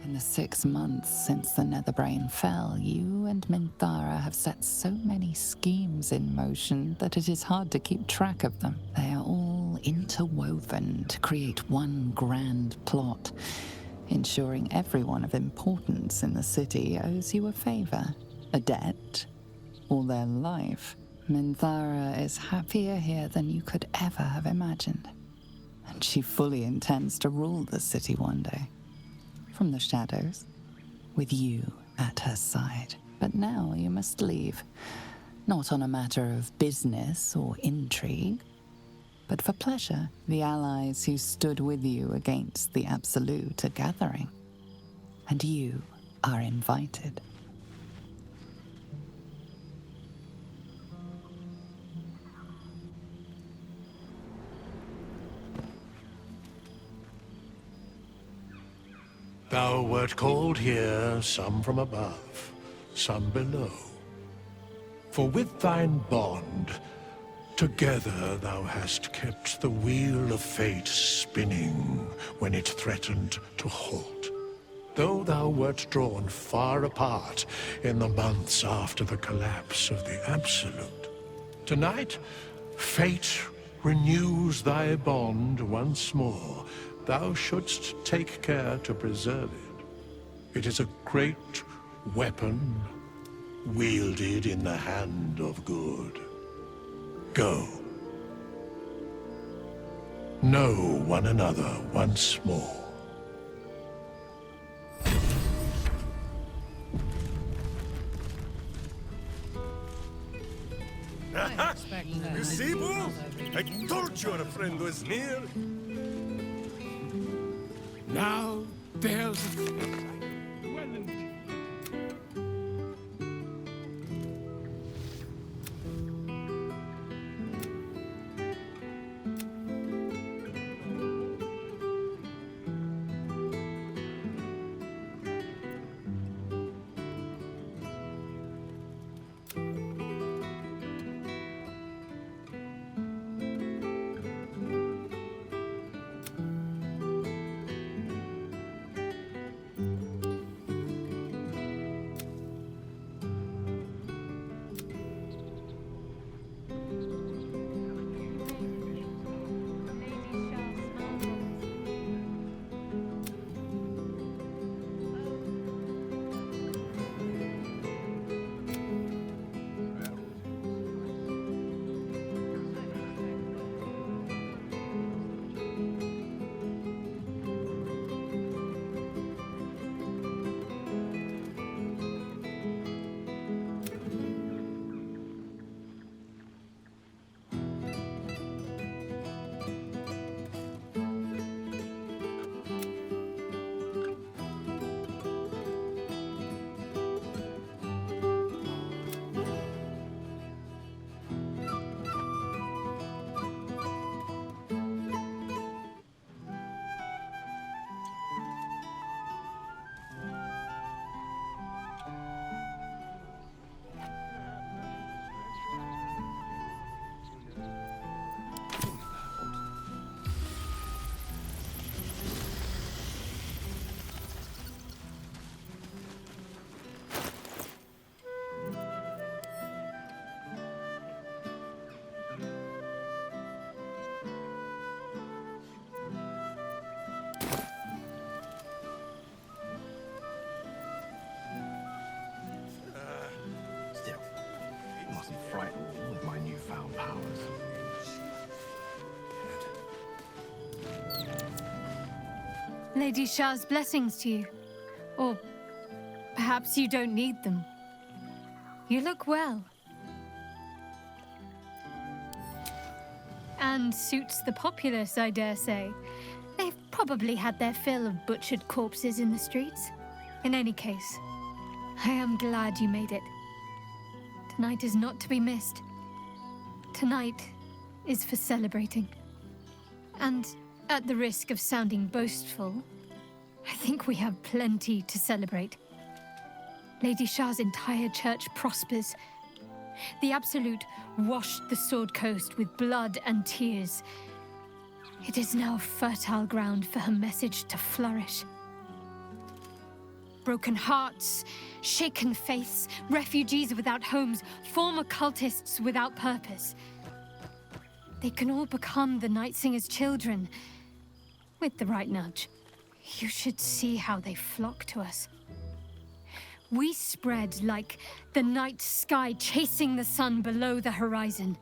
In the 6 months since the Netherbrain fell, you and Minthara have set so many schemes in motion that it is hard to keep track of them. They are all interwoven to create one grand plot, ensuring everyone of importance in the city owes you a favor, a debt, or their life. Minthara is happier here than you could ever have imagined, and she fully intends to rule the city one day. From the shadows, with you at her side. But now you must leave, not on a matter of business or intrigue, but for pleasure. The allies who stood with you against the Absolute are gathering, and you are invited. Thou wert called here, some from above, some below. For with thine bond, together thou hast kept the wheel of fate spinning when it threatened to halt. Though thou wert drawn far apart in the months after the collapse of the Absolute, tonight, fate renews thy bond once more. Thou shouldst take care to preserve it. It is a great weapon, wielded in the hand of good. Go. Know one another once more. You see, Boo? I told you our friend was near. Now, there's frightened with my newfound powers. Lady Shah's blessings to you. Or perhaps you don't need them. You look well. And suits the populace, I dare say. They've probably had their fill of butchered corpses in the streets. In any case, I am glad you made it. Tonight is not to be missed. Tonight is for celebrating. And at the risk of sounding boastful, I think we have plenty to celebrate. Lady Shah's entire church prospers. The Absolute washed the Sword Coast with blood and tears. It is now fertile ground for her message to flourish. broken hearts, shaken faiths, refugees without homes, former cultists without purpose. They can all become the Night Singer's children, with the right nudge. You should see how they flock to us. We spread like the night sky chasing the sun below the horizon.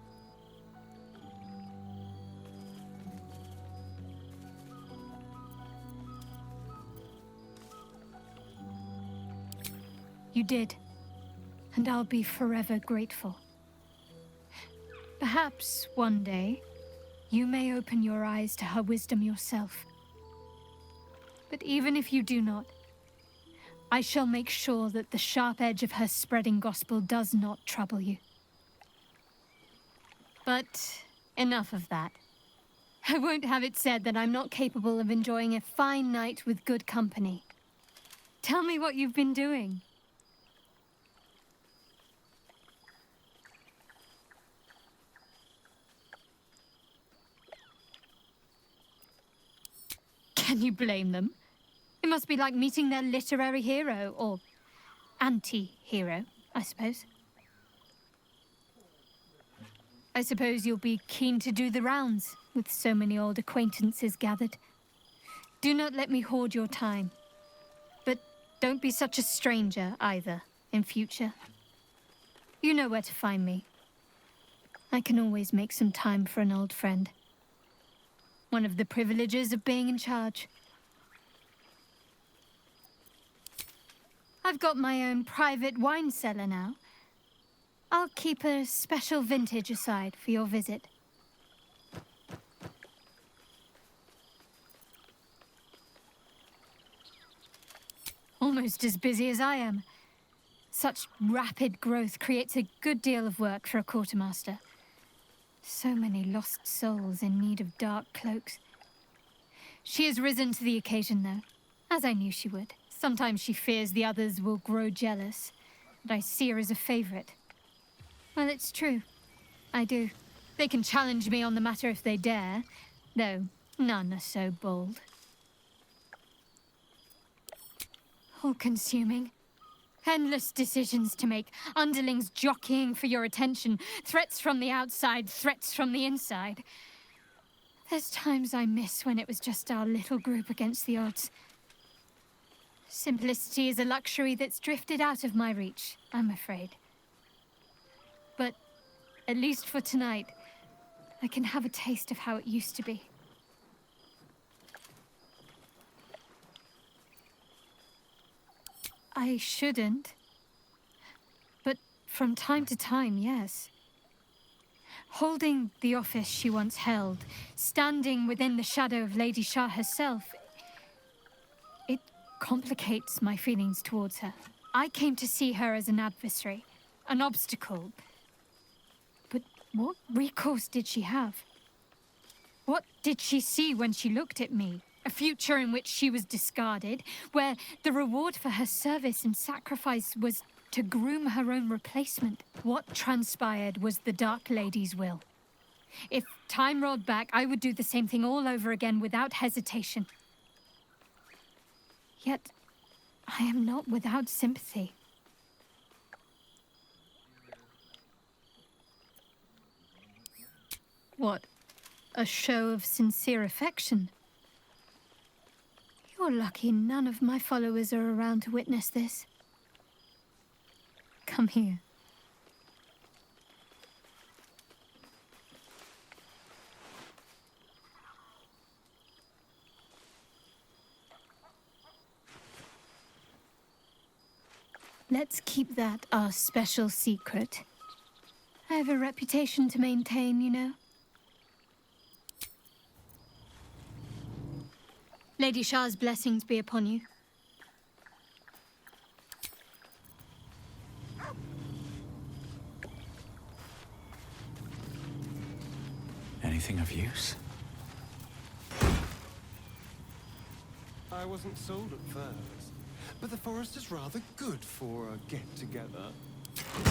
You did, and I'll be forever grateful. Perhaps one day, you may open your eyes to her wisdom yourself. But even if you do not, I shall make sure that the sharp edge of her spreading gospel does not trouble you. But enough of that. I won't have it said that I'm not capable of enjoying a fine night with good company. Tell me what you've been doing. Can you blame them? It must be like meeting their literary hero, or anti-hero, I suppose. I suppose you'll be keen to do the rounds, with so many old acquaintances gathered. Do not let me hoard your time. But don't be such a stranger, either, in future. You know where to find me. I can always make some time for an old friend. One of the privileges of being in charge. I've got my own private wine cellar now. I'll keep a special vintage aside for your visit. Almost as busy as I am. Such rapid growth creates a good deal of work for a quartermaster. So many lost souls in need of dark cloaks. She has risen to the occasion, though, as I knew she would. Sometimes she fears the others will grow jealous, but I see her as a favorite. Well, it's true. I do. They can challenge me on the matter if they dare, though none are so bold. All-consuming. Endless decisions to make, underlings jockeying for your attention, threats from the outside, threats from the inside. There's times I miss when it was just our little group against the odds. Simplicity is a luxury that's drifted out of my reach, I'm afraid. But, at least for tonight, I can have a taste of how it used to be. I shouldn't. But from time to time, yes. Holding the office she once held, standing within the shadow of Lady Shah herself, it complicates my feelings towards her. I came to see her as an adversary, an obstacle. But what recourse did she have? What did she see when she looked at me? A future in which she was discarded, where the reward for her service and sacrifice was to groom her own replacement. What transpired was the Dark Lady's will. If time rolled back, I would do the same thing all over again without hesitation. Yet, I am not without sympathy. What? A show of sincere affection? You're lucky none of my followers are around to witness this. Come here. Let's keep that our special secret. I have a reputation to maintain, you know. Lady Shah's blessings be upon you. Anything of use? I wasn't sold at first, but the forest is rather good for a get-together. You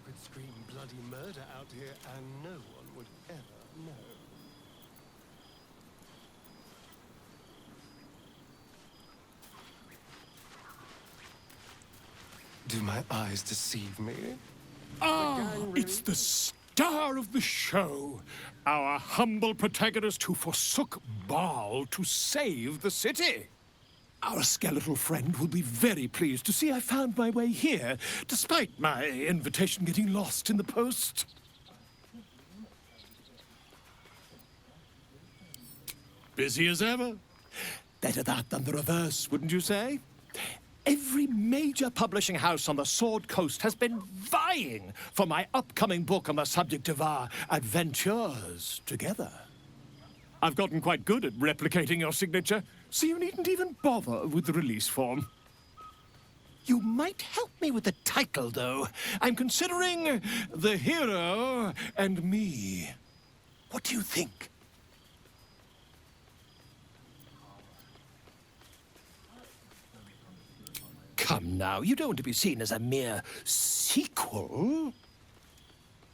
could scream bloody murder out here and no one would ever know. do my eyes deceive me? It's the star of the show. Our humble protagonist who forsook Baal to save the city. Our skeletal friend will be very pleased to see I found my way here, despite my invitation getting lost in the post. Busy as ever. Better that than the reverse, wouldn't you say? Every major publishing house on the Sword Coast has been vying for my upcoming book on the subject of our adventures together. I've gotten quite good at replicating your signature, so you needn't even bother with the release form. You might help me with the title, though. I'm considering The Hero and Me. What do you think? Come now, you don't want to be seen as a mere sequel.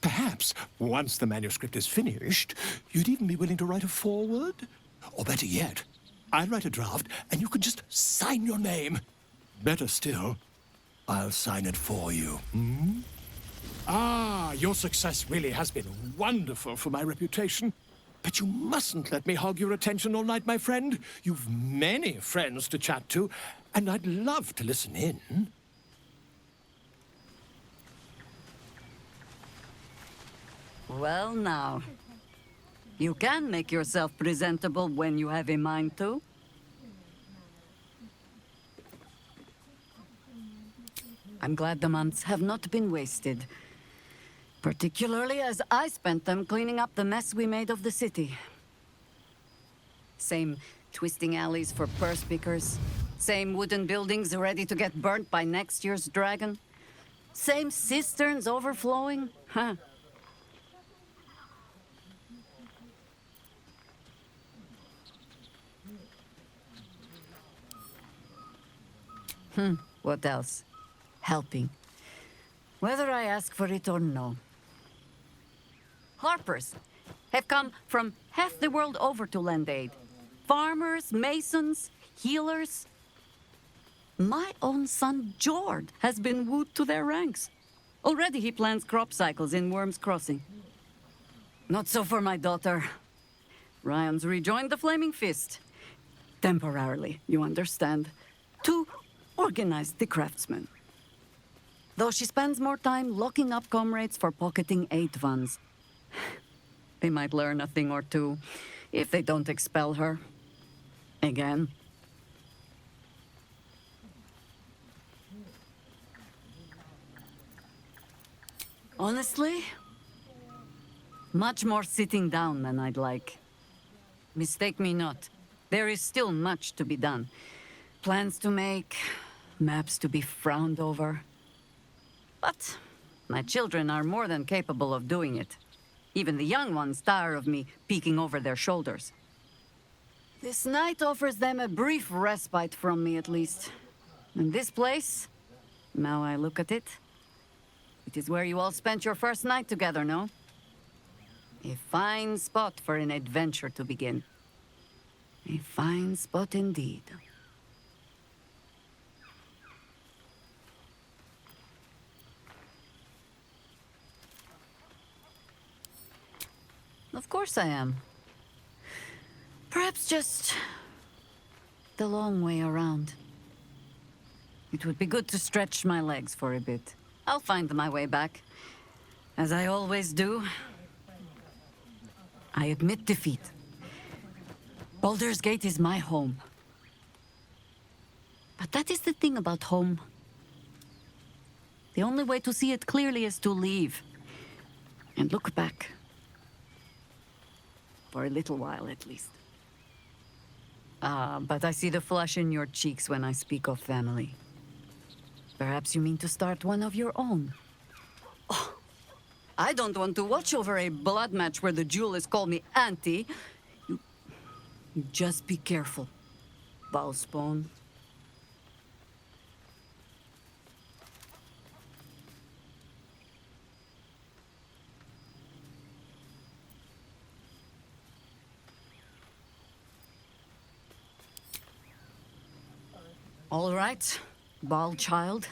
Perhaps, once the manuscript is finished, you'd even be willing to write a foreword? Or better yet, I'll write a draft and you can just sign your name. Better still, I'll sign it for you. Your success really has been wonderful for my reputation. But you mustn't let me hog your attention all night, my friend. You've many friends to chat to, and I'd love to listen in. Well, now. You can make yourself presentable when you have a mind to. I'm glad the months have not been wasted. Particularly as I spent them cleaning up the mess we made of the city. Same twisting alleys for purse pickers. Same wooden buildings ready to get burnt by next year's dragon. Same cisterns overflowing. Huh. What else? Helping. Whether I ask for it or no. Harpers have come from half the world over to lend aid. Farmers, masons, healers. My own son, Jord, has been wooed to their ranks. Already he plans crop cycles in Worm's Crossing. Not so for my daughter. Ryan's rejoined the Flaming Fist. Temporarily, you understand. To organize the craftsmen. Though she spends more time locking up comrades for pocketing aid funds. They might learn a thing or two, if they don't expel her. Again. Honestly, much more sitting down than I'd like. Mistake me not, there is still much to be done. Plans to make, maps to be frowned over. But my children are more than capable of doing it. Even the young ones tire of me peeking over their shoulders. This night offers them a brief respite from me, at least. And this place, now I look at it, it is where you all spent your first night together, no? A fine spot for an adventure to begin. A fine spot indeed. Of course I am. Perhaps just the long way around. It would be good to stretch my legs for a bit. I'll find my way back, as I always do. I admit defeat. Baldur's Gate is my home. But that is the thing about home. The only way to see it clearly is to leave and look back. For a little while, at least. But I see the flush in your cheeks when I speak of family. Perhaps you mean to start one of your own. Oh, I don't want to watch over a blood match where the duelists call me Auntie. You just be careful, Valspawn. All right, bald child.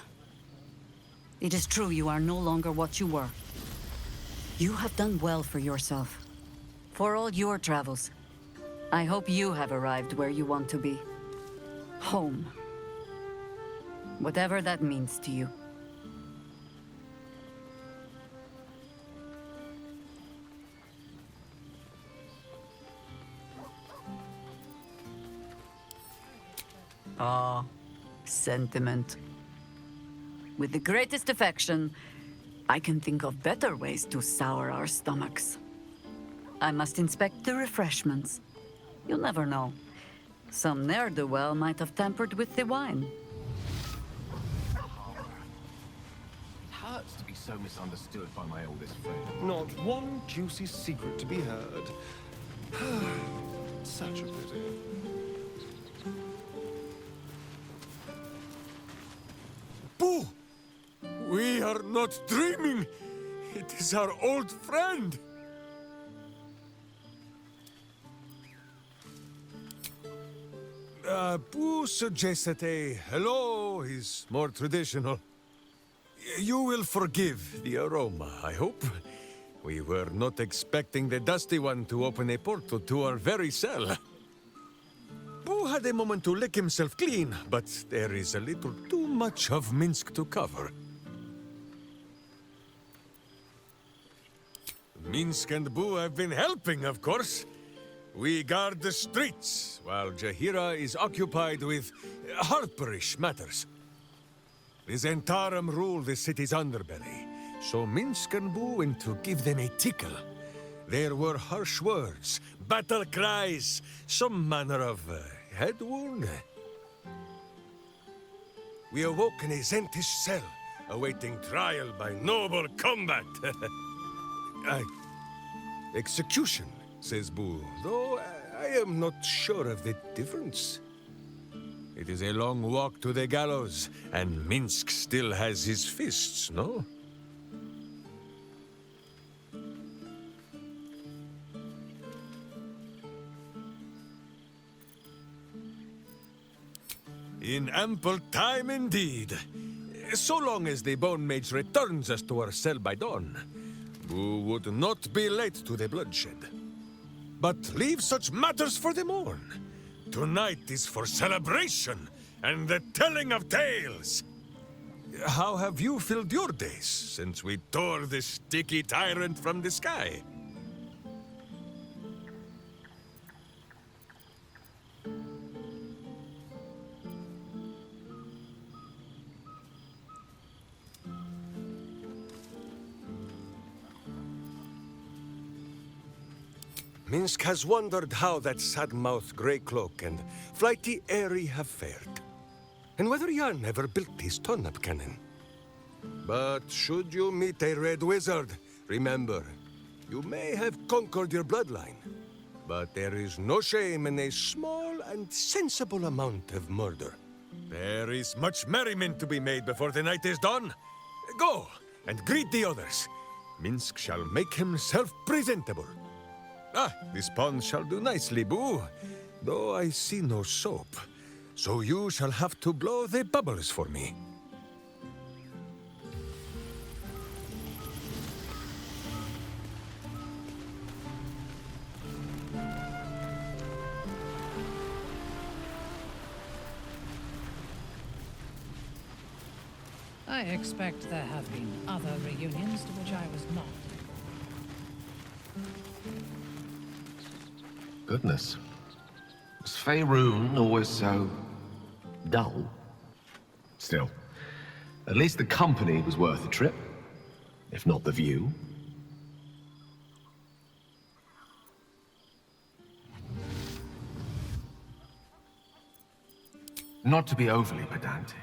It is true you are no longer what you were. You have done well for yourself. For all your travels. I hope you have arrived where you want to be. Home. Whatever that means to you. Ah, sentiment. With the greatest affection, I can think of better ways to sour our stomachs. I must inspect the refreshments. You'll never know. Some ne'er-do-well might have tampered with the wine. It hurts to be so misunderstood by my oldest friend. Not one juicy secret to be heard. Such a pity. Boo! We are not dreaming! It is our old friend! Boo suggested a hello is more traditional. You will forgive the aroma, I hope. We were not expecting the Dusty One to open a portal to our very cell. Boo had a moment to lick himself clean, but there is a little too much of Minsk to cover. Minsk and Boo have been helping, of course. We guard the streets, while Jahira is occupied with harperish matters. The Zentarum rule the city's underbelly, so Minsk and Boo went to give them a tickle. There were harsh words, battle cries, some manner of head wound. We awoke in a Zentish cell, awaiting trial by noble combat. Execution, says Boo, though I am not sure of the difference. It is a long walk to the gallows, and Minsk still has his fists, no? In ample time indeed. So long as the Bone Mage returns us to our cell by dawn, Boo would not be late to the bloodshed. But leave such matters for the morn. Tonight is for celebration and the telling of tales. How have you filled your days since we tore the sticky tyrant from the sky? Minsk has wondered how that sad-mouthed grey-cloak and flighty Aerie have fared, and whether Jan ever built his turnip cannon. But should you meet a red wizard, remember, you may have conquered your bloodline, but there is no shame in a small and sensible amount of murder. There is much merriment to be made before the night is done. Go, and greet the others. Minsk shall make himself presentable. Ah, this pond shall do nicely, Boo. Though I see no soap. So you shall have to blow the bubbles for me. I expect there have been other reunions to which I was not. Goodness. Was Faerun always so dull? Still, at least the company was worth the trip, if not the view. Not to be overly pedantic,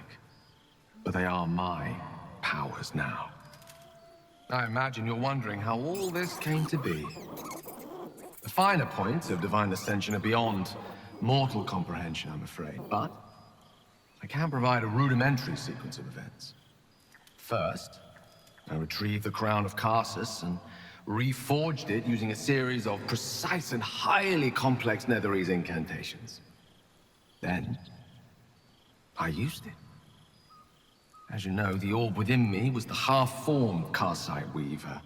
but they are my powers now. I imagine you're wondering how all this came to be. The finer points of divine ascension are beyond mortal comprehension, I'm afraid, but I can provide a rudimentary sequence of events. First, I retrieved the crown of Karsus and reforged it using a series of precise and highly complex Netherese incantations. Then, I used it. As you know, the orb within me was the half-formed Karsite Weaver.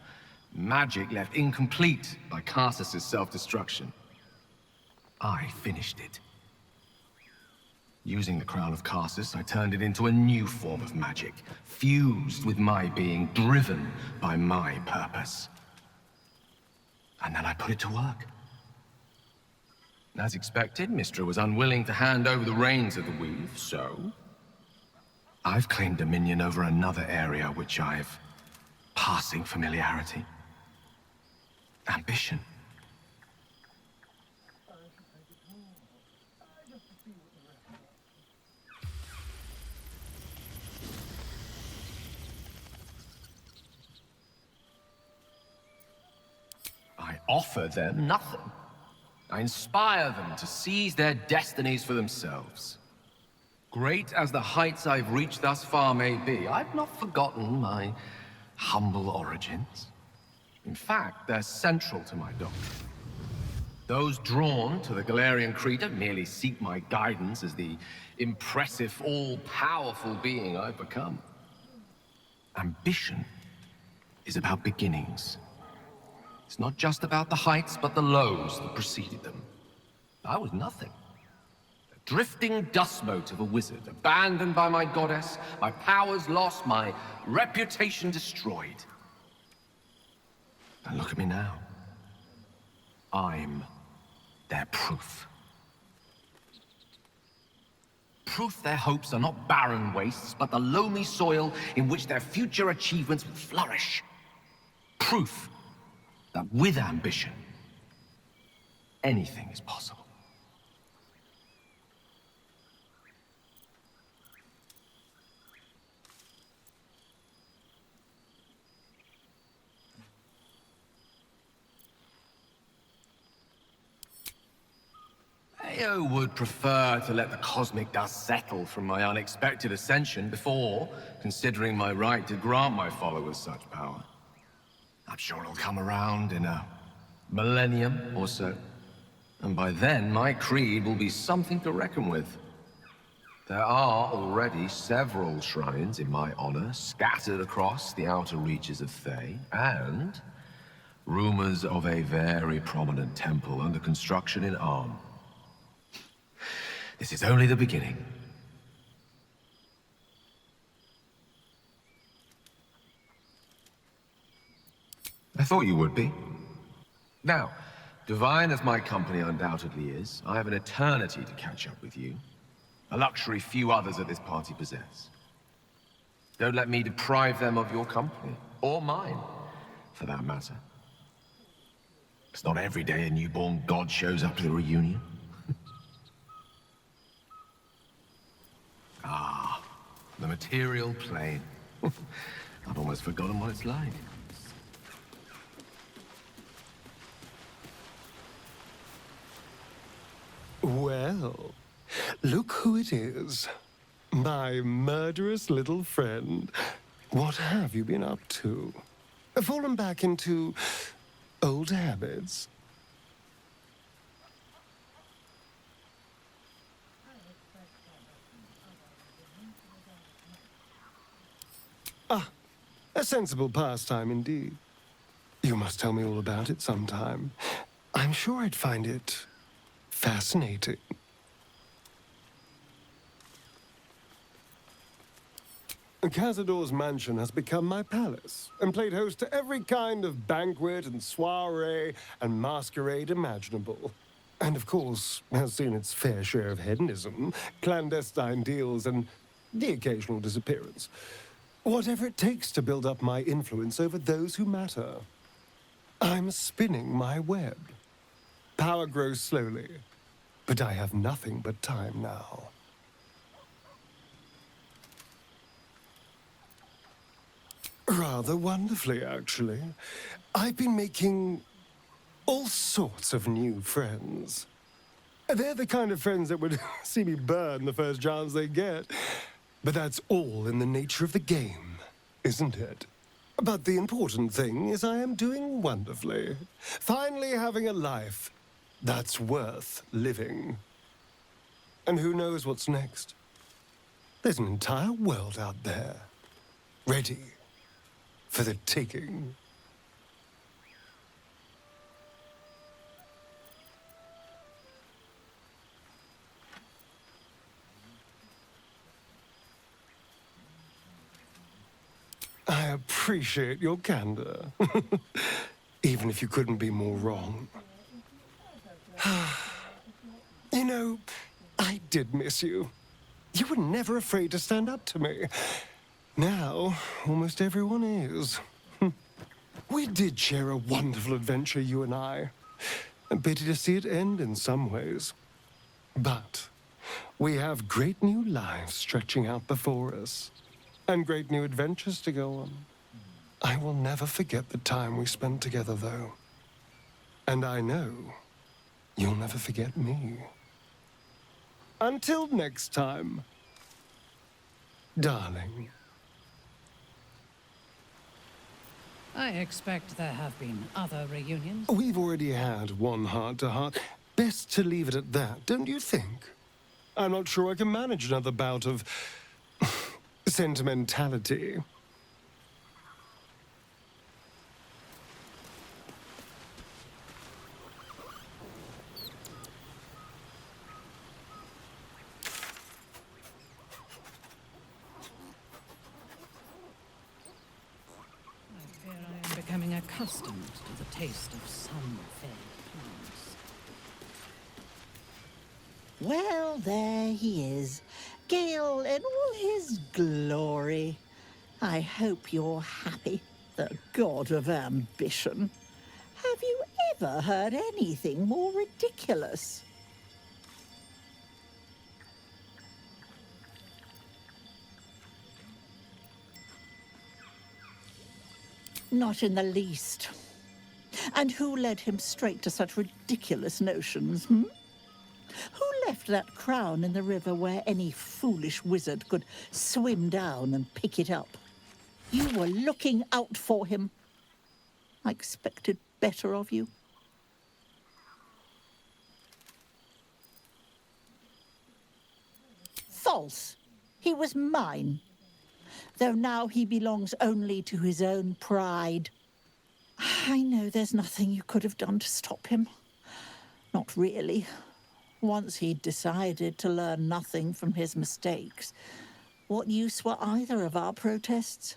Magic left incomplete by Karsus' self-destruction. I finished it. Using the Crown of Karsus, I turned it into a new form of magic, fused with my being, driven by my purpose. And then I put it to work. As expected, Mystra was unwilling to hand over the reins of the Weave, so I've claimed dominion over another area which I've passing familiarity. Ambition. I offer them nothing. I inspire them to seize their destinies for themselves. Great as the heights I've reached thus far may be, I've not forgotten my humble origins. In fact, they're central to my doctrine. Those drawn to the Galarian Creed merely seek my guidance as the impressive, all-powerful being I've become. Ambition is about beginnings. It's not just about the heights, but the lows that preceded them. I was nothing. A drifting dust mote of a wizard, abandoned by my goddess, my powers lost, my reputation destroyed. And look at me now. I'm their proof. Proof their hopes are not barren wastes, but the loamy soil in which their future achievements will flourish. Proof that with ambition, anything is possible. Ao would prefer to let the cosmic dust settle from my unexpected ascension before considering my right to grant my followers such power. I'm sure it'll come around in a millennium or so. And by then, my creed will be something to reckon with. There are already several shrines in my honor scattered across the outer reaches of Thay, and rumors of a very prominent temple under construction in Arm. This is only the beginning. I thought you would be. Now, divine as my company undoubtedly is, I have an eternity to catch up with you. A luxury few others at this party possess. Don't let me deprive them of your company, or mine, for that matter. It's not every day a newborn god shows up to the reunion. Ah, the material plane. I've almost forgotten what it's like. Well, look who it is. My murderous little friend. What have you been up to? Fallen back into old habits? Ah, a sensible pastime indeed. You must tell me all about it sometime. I'm sure I'd find it fascinating. Cazador's mansion has become my palace, and played host to every kind of banquet and soiree and masquerade imaginable. And of course, has seen its fair share of hedonism, clandestine deals, and the occasional disappearance. Whatever it takes to build up my influence over those who matter. I'm spinning my web. Power grows slowly, but I have nothing but time now. Rather wonderfully, actually. I've been making all sorts of new friends. They're the kind of friends that would see me burn the first chance they get. But that's all in the nature of the game, isn't it? But the important thing is I am doing wonderfully. Finally having a life that's worth living. And who knows what's next? There's an entire world out there. ready for the taking. I appreciate your candor, even if you couldn't be more wrong. You know, I did miss you. You were never afraid to stand up to me. Now, almost everyone is. We did share a wonderful adventure, you and I. A pity to see it end in some ways. But we have great new lives stretching out before us, and great new adventures to go on. I will never forget the time we spent together, though. And I know you'll never forget me. Until next time, darling. I expect there have been other reunions. We've already had one heart-to-heart. Best to leave it at that, don't you think? I'm not sure I can manage another bout of sentimentality. I fear I am becoming accustomed to the taste of sun-fed plants. Well, there he is. Gale in all his glory. I hope you're happy, the god of ambition. Have you ever heard anything more ridiculous? Not in the least. And who led him straight to such ridiculous notions, Who left that crown in the river where any foolish wizard could swim down and pick it up? You were looking out for him. I expected better of you. False. He was mine. Though now he belongs only to his own pride. I know there's nothing you could have done to stop him. Not really. Once he'd decided to learn nothing from his mistakes, what use were either of our protests?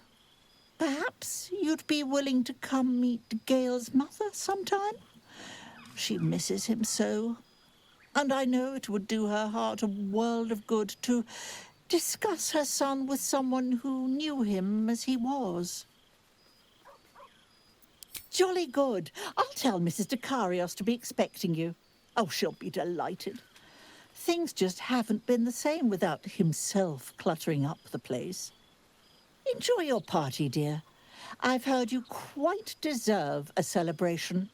Perhaps you'd be willing to come meet Gale's mother sometime? She misses him so, and I know it would do her heart a world of good to discuss her son with someone who knew him as he was. Jolly good. I'll tell Mrs. Dekarios to be expecting you. Oh, she'll be delighted. Things just haven't been the same without himself cluttering up the place. Enjoy your party, dear. I've heard you quite deserve a celebration.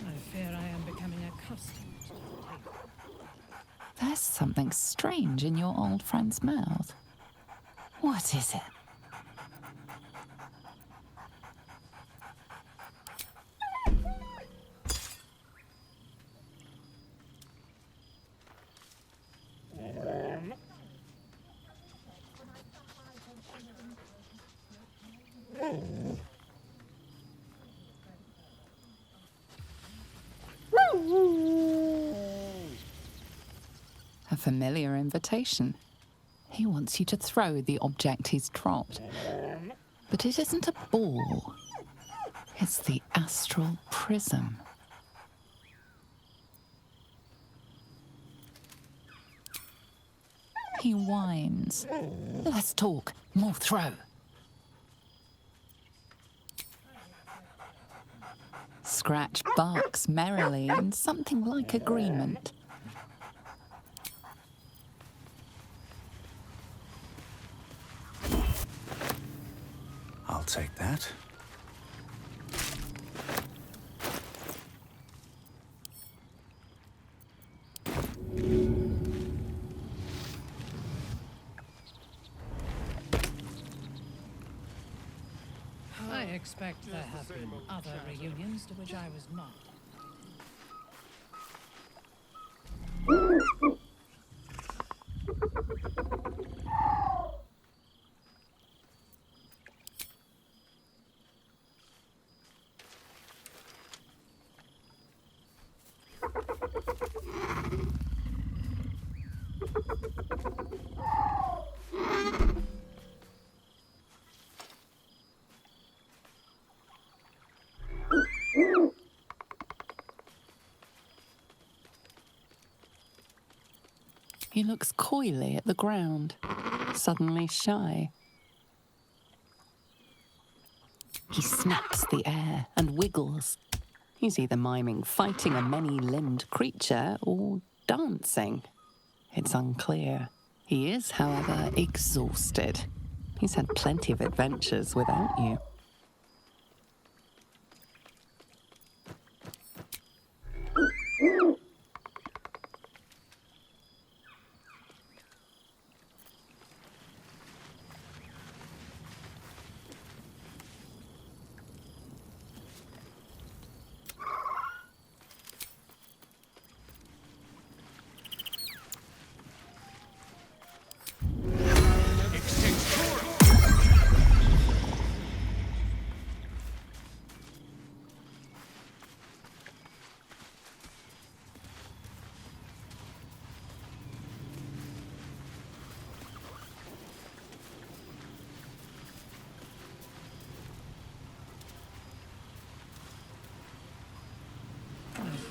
I fear I am becoming accustomed to the taste. There's something strange in your old friend's mouth. What is it? A familiar invitation. He wants you to throw the object he's dropped. But it isn't a ball. It's the astral prism. He whines. Let's talk, more throw. Scratch barks merrily in something like agreement. I'll take that. I expect there have been other reunions to which I was not. He looks coyly at the ground, suddenly shy. He snaps the air and wiggles. He's either miming fighting a many-limbed creature or dancing. It's unclear. He is, however, exhausted. He's had plenty of adventures without you.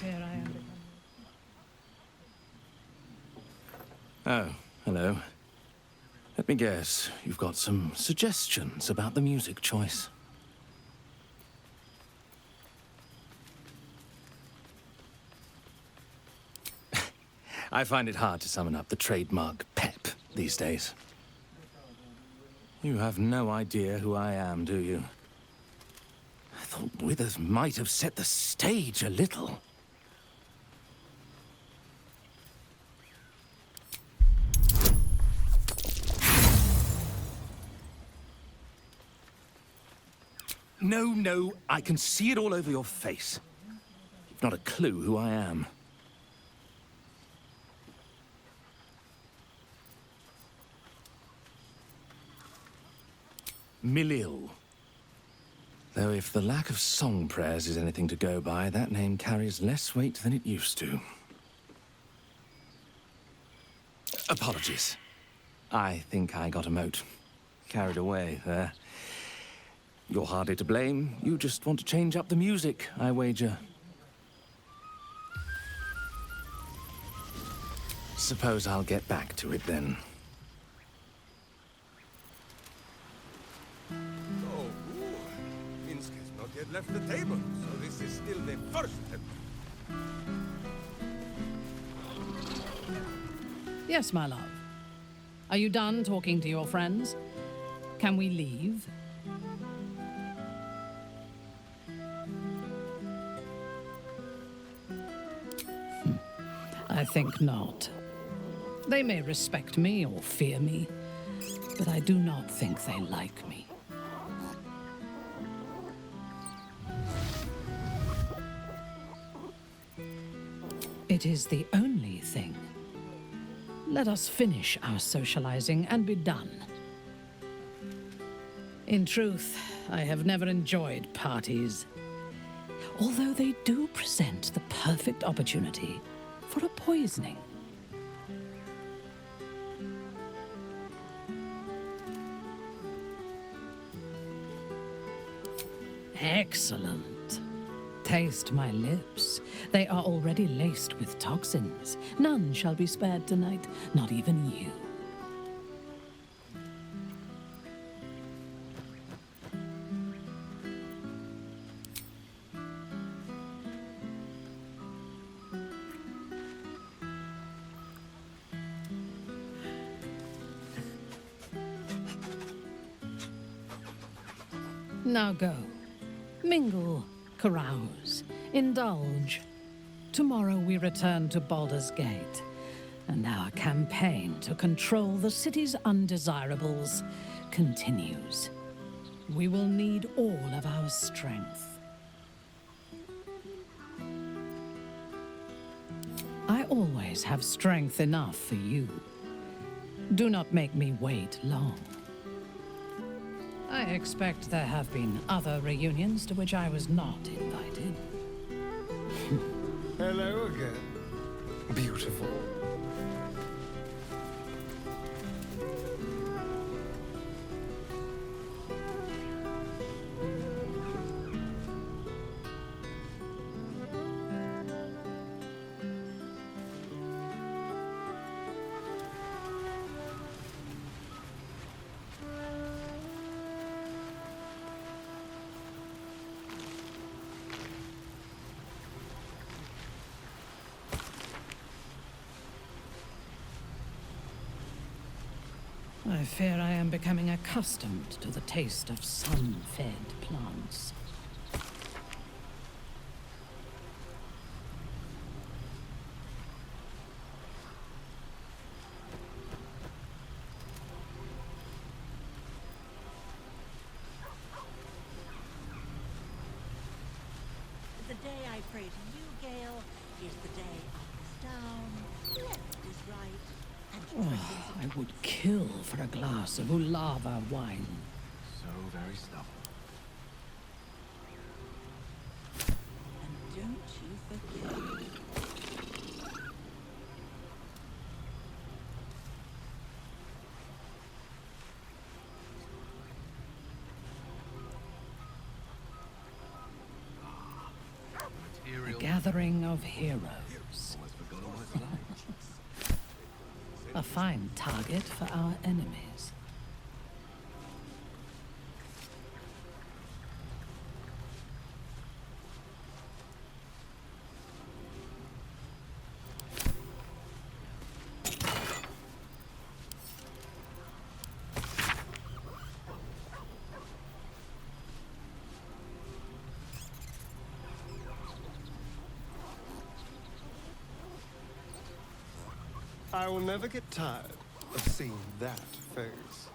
Here I am. Oh, hello. Let me guess, you've got some suggestions about the music choice. I find it hard to summon up the trademark pep these days. You have no idea who I am, do you? I thought Withers might have set the stage a little. No, I can see it all over your face. You've not a clue who I am. Milil. Though if the lack of song prayers is anything to go by, that name carries less weight than it used to. Apologies. I think I got a mote. Carried away there. You're hardly to blame. You just want to change up the music, I wager. Suppose I'll get back to it then. Oh, Minsk has not yet left the table, so this is still the first attempt. Yes, my love. Are you done talking to your friends? Can we leave? I think not. They may respect me or fear me, but I do not think they like me. It is the only thing. Let us finish our socializing and be done. In truth, I have never enjoyed parties, although they do present the perfect opportunity for a poisoning. Excellent. Taste my lips. They are already laced with toxins. None shall be spared tonight, not even you. Now go. Mingle, carouse, indulge. Tomorrow we return to Baldur's Gate, and our campaign to control the city's undesirables continues. We will need all of our strength. I always have strength enough for you. Do not make me wait long. I expect there have been other reunions to which I was not invited. Hello again. Beautiful. I fear I am becoming accustomed to the taste of sun-fed plants. The day I pray to you, Gale, is the day up is down, left is right, and Oh, I would kill for a glass of Ulava wine. So very stubborn. and don't you forget. A gathering of heroes. A fine target for our enemies. I will never get tired of seeing that face.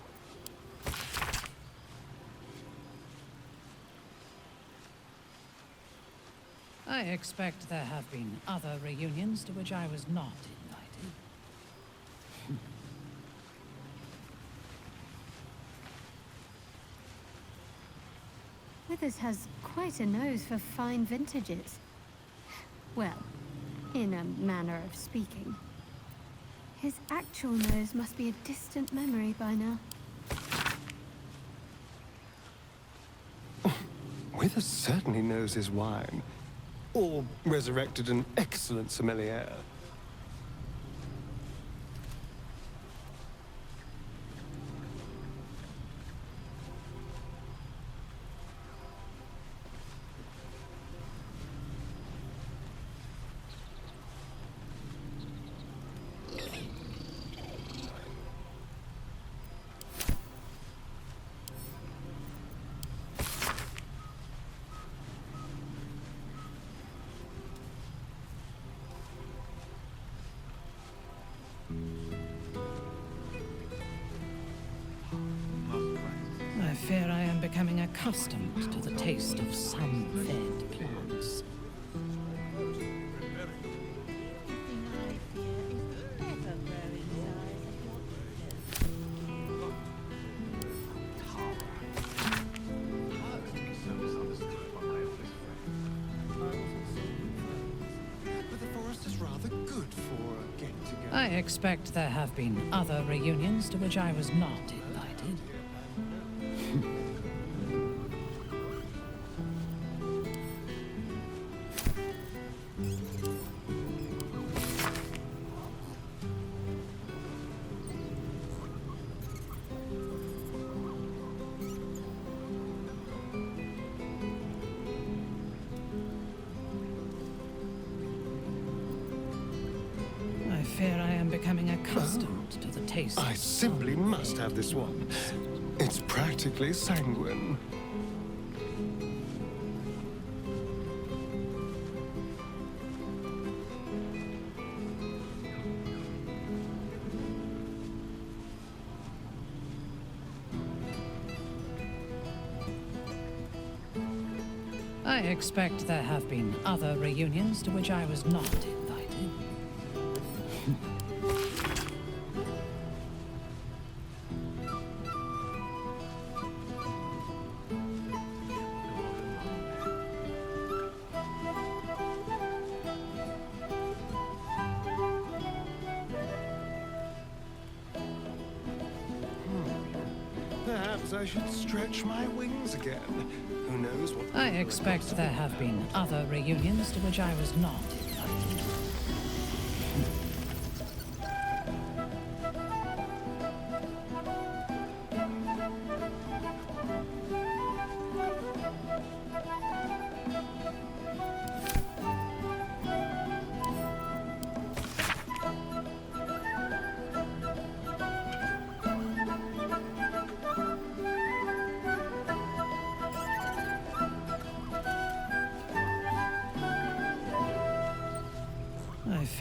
I expect there have been other reunions to which I was not invited. Withers has quite a nose for fine vintages. Well, in a manner of speaking. His actual nose must be a distant memory by now. Withers certainly knows his wine. Or resurrected an excellent sommelier. I fear I am becoming accustomed to the taste of sun-fed plants. Everything I fear is the ever-growing size of your fingers. But the forest is rather good for getting together. I expect there have been other reunions to which I was not invited. I fear I am becoming accustomed to the taste I of simply sun-fed must have this one. It's practically sanguine. I expect there have been other reunions to which I was not invited. Perhaps I should stretch my wings again. Who knows what... I expect there have been other reunions to which I was not invited.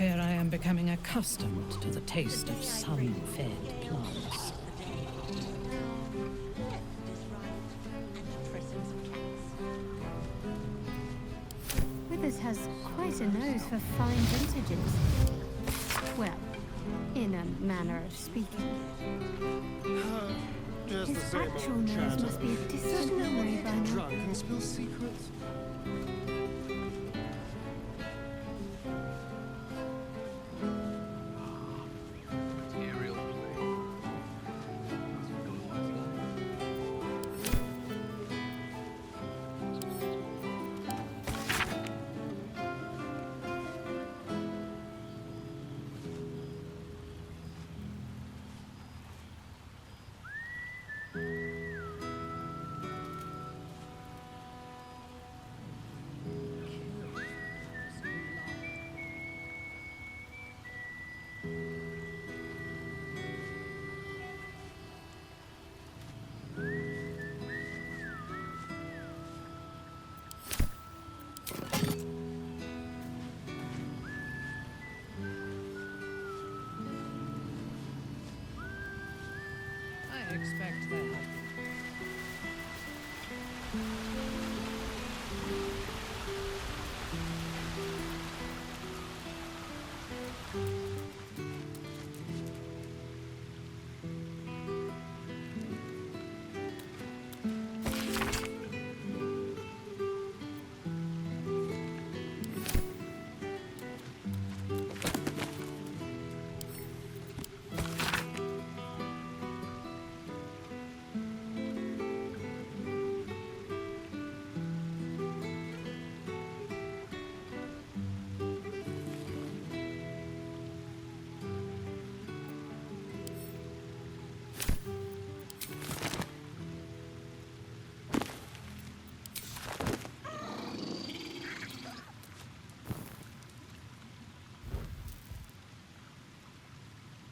fear I am becoming accustomed to the taste of sun-fed plants. Withers has quite a nose for fine vintages. Well, in a manner of speaking. Just His the same actual old nose chatter. must be a distant Doesn't know when memory you by get now. drunk and spill secrets. Material play. I expect that.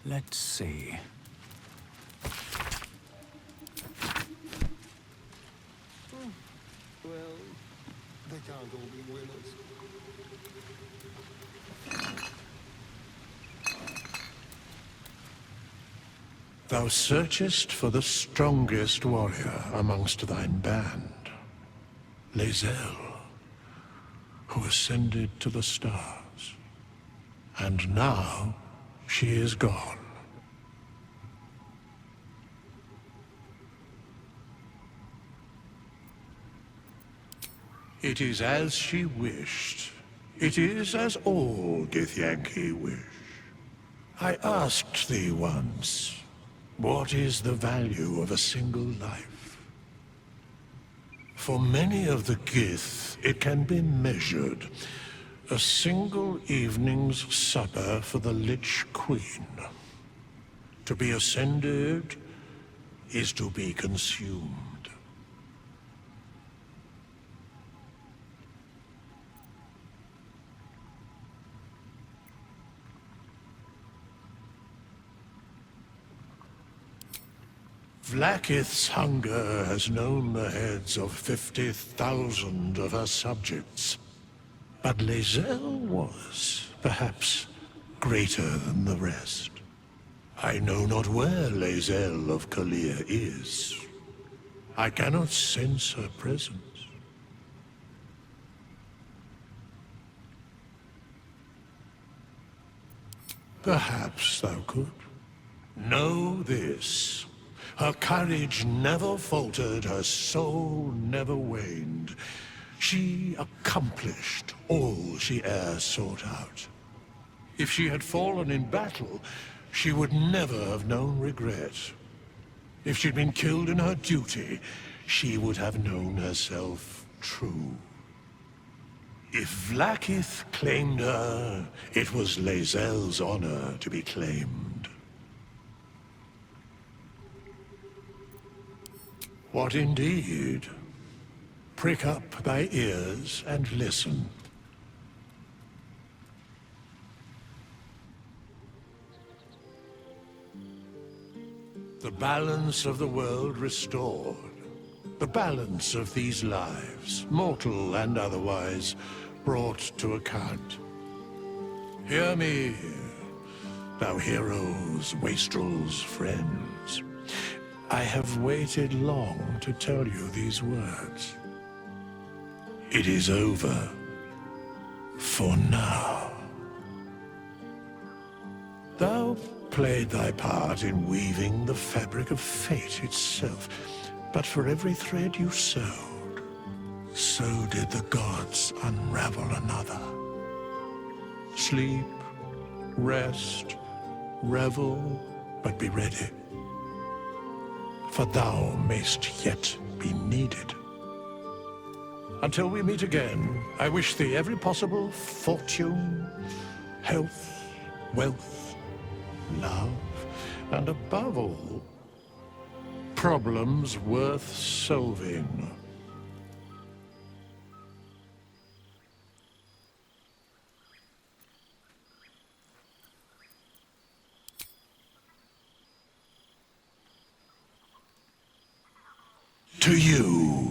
Let's see. Well, they can't all be winners. Thou searchest for the strongest warrior amongst thine band, lae'zel, who ascended to the stars. And now she is gone. It is as she wished. It is as all Githyanki wish. I asked thee once, what is the value of a single life? For many of the Gith, it can be measured. A single evening's supper for the Lich Queen. To be ascended is to be consumed. Vlaakith's hunger has known the heads of 50,000 of her subjects. But lae'zel was, perhaps, greater than the rest. I know not where lae'zel of Kalir is. I cannot sense her presence. Perhaps thou could. Know this. Her courage never faltered, her soul never waned. She accomplished all she e'er sought out. If she had fallen in battle, she would never have known regret. If she'd been killed in her duty, she would have known herself true. If Vlaakith claimed her, it was lae'zel's honor to be claimed. What indeed? Prick up thy ears and listen. The balance of the world restored. The balance of these lives, mortal and otherwise, brought to account. Hear me, thou heroes, wastrels, friends. I have waited long to tell you these words. It is over, for now. Thou played thy part in weaving the fabric of fate itself, but for every thread you sewed, so did the gods unravel another. Sleep, rest, revel, but be ready, for thou mayst yet be needed. Until we meet again, I wish thee every possible fortune, health, wealth, love, and above all, problems worth solving. To you.